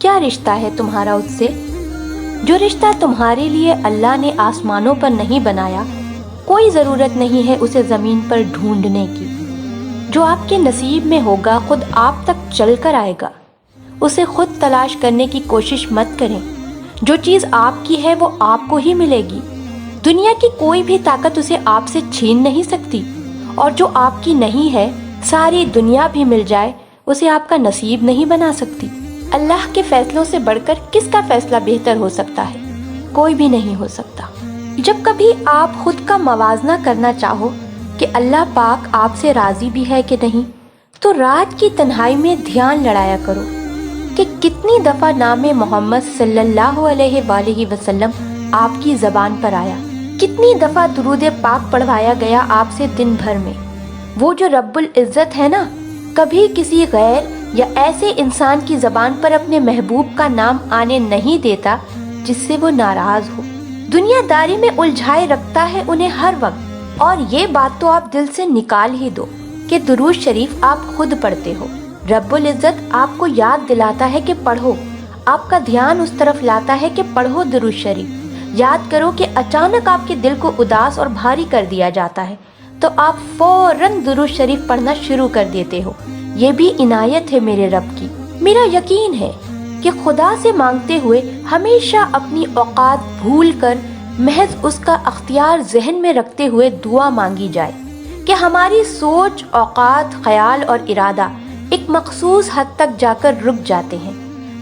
کیا رشتہ ہے تمہارا اس سے؟ جو رشتہ تمہارے لیے اللہ نے آسمانوں پر نہیں بنایا، کوئی ضرورت نہیں ہے اسے زمین پر ڈھونڈنے کی۔ جو آپ کے نصیب میں ہوگا خود آپ تک چل کر آئے گا، اسے خود تلاش کرنے کی کوشش مت کریں۔ جو چیز آپ کی ہے وہ آپ کو ہی ملے گی، دنیا کی کوئی بھی طاقت اسے آپ سے چھین نہیں سکتی، اور جو آپ کی نہیں ہے ساری دنیا بھی مل جائے اسے آپ کا نصیب نہیں بنا سکتی۔ اللہ کے فیصلوں سے بڑھ کر کس کا فیصلہ بہتر ہو سکتا ہے؟ کوئی بھی نہیں ہو سکتا۔ جب کبھی آپ خود کا موازنہ کرنا چاہو کہ اللہ پاک آپ سے راضی بھی ہے کہ نہیں، تو رات کی تنہائی میں دھیان لڑایا کرو کہ کتنی دفعہ نام محمد صلی اللہ علیہ وآلہ وسلم آپ کی زبان پر آیا، کتنی دفعہ درود پاک پڑھوایا گیا آپ سے دن بھر میں۔ وہ جو رب العزت ہے نا، کبھی کسی غیر یا ایسے انسان کی زبان پر اپنے محبوب کا نام آنے نہیں دیتا جس سے وہ ناراض ہو۔ دنیا داری میں الجھائے رکھتا ہے انہیں ہر وقت، اور یہ بات تو آپ دل سے نکال ہی دو کہ درود شریف آپ خود پڑھتے ہو۔ رب العزت آپ کو یاد دلاتا ہے کہ پڑھو، آپ کا دھیان اس طرف لاتا ہے کہ پڑھو درود شریف۔ یاد کرو کہ اچانک آپ کے دل کو اداس اور بھاری کر دیا جاتا ہے تو آپ فوراً درود شریف پڑھنا شروع کر دیتے ہو۔ یہ بھی عنایت ہے میرے رب کی۔ میرا یقین ہے کہ خدا سے مانگتے ہوئے ہمیشہ اپنی اوقات بھول کر محض اس کا اختیار ذہن میں رکھتے ہوئے دعا مانگی جائے کہ ہماری سوچ، اوقات، خیال اور ارادہ ایک مخصوص حد تک جا کر رک جاتے ہیں،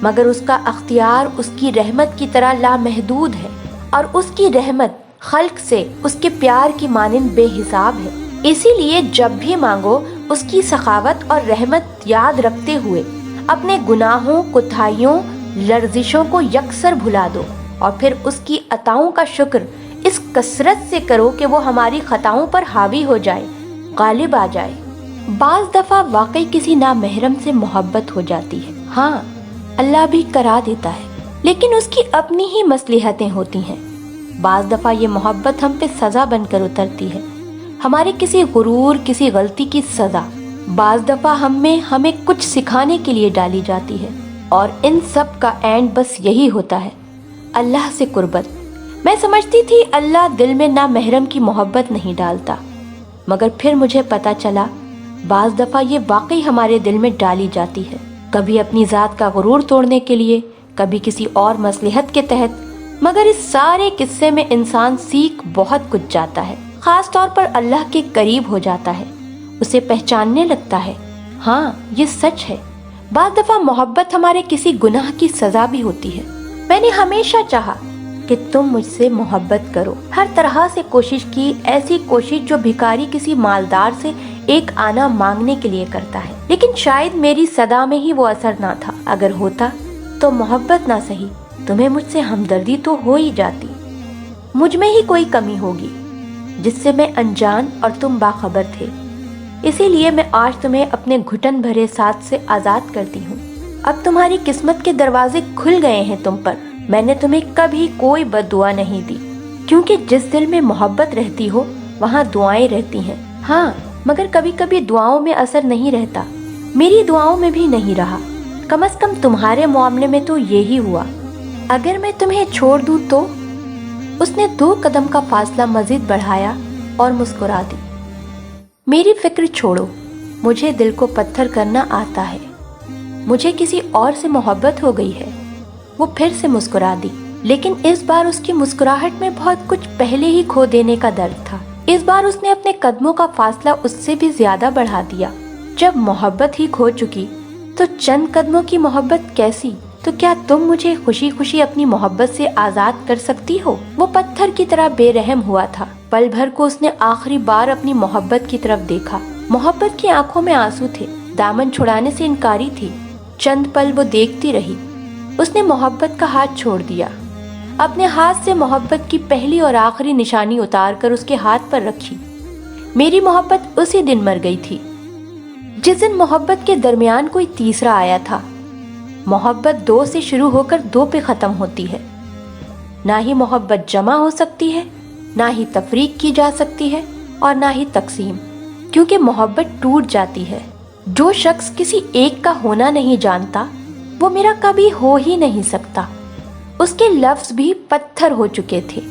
مگر اس کا اختیار اس کی رحمت کی طرح لامحدود ہے، اور اس کی رحمت خلق سے اس کے پیار کی مانند بے حساب ہے۔ اسی لیے جب بھی مانگو اس کی سخاوت اور رحمت یاد رکھتے ہوئے اپنے گناہوں، کوتاہیوں، لرزشوں کو یکسر بھلا دو، اور پھر اس کی عطاؤں کا شکر اس کثرت سے کرو کہ وہ ہماری خطاؤں پر حاوی ہو جائے، غالب آ جائے۔ بعض دفعہ واقعی کسی نامحرم سے محبت ہو جاتی ہے، ہاں اللہ بھی کرا دیتا ہے، لیکن اس کی اپنی ہی مصلحتیں ہوتی ہیں۔ بعض دفعہ یہ محبت ہم پہ سزا بن کر اترتی ہے، ہمارے کسی غرور، کسی غلطی کی سزا۔ بعض دفعہ ہمیں کچھ سکھانے کے لیے ڈالی جاتی ہے، اور ان سب کا اینڈ بس یہی ہوتا ہے، اللہ سے قربت۔ میں سمجھتی تھی اللہ دل میں نامحرم کی محبت نہیں ڈالتا، مگر پھر مجھے پتا چلا بعض دفعہ یہ واقعی ہمارے دل میں ڈالی جاتی ہے، کبھی اپنی ذات کا غرور توڑنے کے لیے، کبھی کسی اور مصلحت کے تحت۔ مگر اس سارے قصے میں انسان سیکھ بہت کچھ جاتا ہے، خاص طور پر اللہ کے قریب ہو جاتا ہے، اسے پہچاننے لگتا ہے۔ ہاں یہ سچ ہے، بعض دفعہ محبت ہمارے کسی گناہ کی سزا بھی ہوتی ہے۔ میں نے ہمیشہ چاہا کہ تم مجھ سے محبت کرو، ہر طرح سے کوشش کی، ایسی کوشش جو بھکاری کسی مالدار سے ایک آنا مانگنے کے لیے کرتا ہے، لیکن شاید میری صدا میں ہی وہ اثر نہ تھا۔ اگر ہوتا تو محبت نہ سہی، تمہیں مجھ سے ہمدردی تو ہو ہی جاتی۔ مجھ میں ہی کوئی کمی ہوگی جس سے میں انجان اور تم باخبر تھے، اسی لیے میں آج تمہیں اپنے گھٹن بھرے ساتھ سے آزاد کرتی ہوں۔ اب تمہاری قسمت کے دروازے کھل گئے ہیں تم پر۔ میں نے تمہیں کبھی کوئی بد دعا نہیں دی، کیونکہ جس دل میں محبت رہتی ہو وہاں دعائیں رہتی ہیں۔ ہاں مگر کبھی کبھی دعاؤں میں اثر نہیں رہتا، میری دعاؤں میں بھی نہیں رہا، کم از کم تمہارے معاملے میں تو یہی ہوا۔ اگر میں تمہیں چھوڑ دوں تو؟ اس نے 2 قدم کا فاصلہ مزید بڑھایا اور مسکرا دی۔ میری فکر چھوڑو، مجھے دل کو پتھر کرنا آتا ہے، مجھے کسی اور سے محبت ہو گئی ہے۔ وہ پھر سے مسکرا دی، لیکن اس بار اس کی مسکراہٹ میں بہت کچھ پہلے ہی کھو دینے کا درد تھا۔ اس بار اس نے اپنے قدموں کا فاصلہ اس سے بھی زیادہ بڑھا دیا۔ جب محبت ہی کھو چکی تو چند قدموں کی محبت کیسی؟ تو کیا تم مجھے خوشی خوشی اپنی محبت سے آزاد کر سکتی ہو؟ وہ پتھر کی طرح بے رحم ہوا تھا۔ پل بھر کو اس نے آخری بار اپنی محبت کی طرف دیکھا۔ محبت کی آنکھوں میں آنسو تھے، دامن چھڑانے سے انکاری تھی۔ چند پل وہ دیکھتی رہی، اس نے محبت کا ہاتھ چھوڑ دیا، اپنے ہاتھ سے محبت کی پہلی اور آخری نشانی اتار کر اس کے ہاتھ پر رکھی۔ میری محبت اسی دن مر گئی تھی جس دن محبت کے درمیان کوئی تیسرا آیا تھا۔ محبت 2 سے شروع ہو کر 2 پہ ختم ہوتی ہے۔ نہ ہی محبت جمع ہو سکتی ہے، نہ ہی تفریق کی جا سکتی ہے، اور نہ ہی تقسیم، کیونکہ محبت ٹوٹ جاتی ہے۔ جو شخص کسی ایک کا ہونا نہیں جانتا وہ میرا کبھی ہو ہی نہیں سکتا۔ اس کے لفظ بھی پتھر ہو چکے تھے۔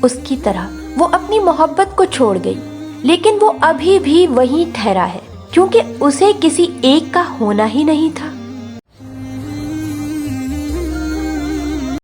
اس کی طرح وہ اپنی محبت کو چھوڑ گئی، لیکن وہ ابھی بھی وہیں ٹھہرا ہے، کیونکہ اسے کسی ایک کا ہونا ہی نہیں تھا۔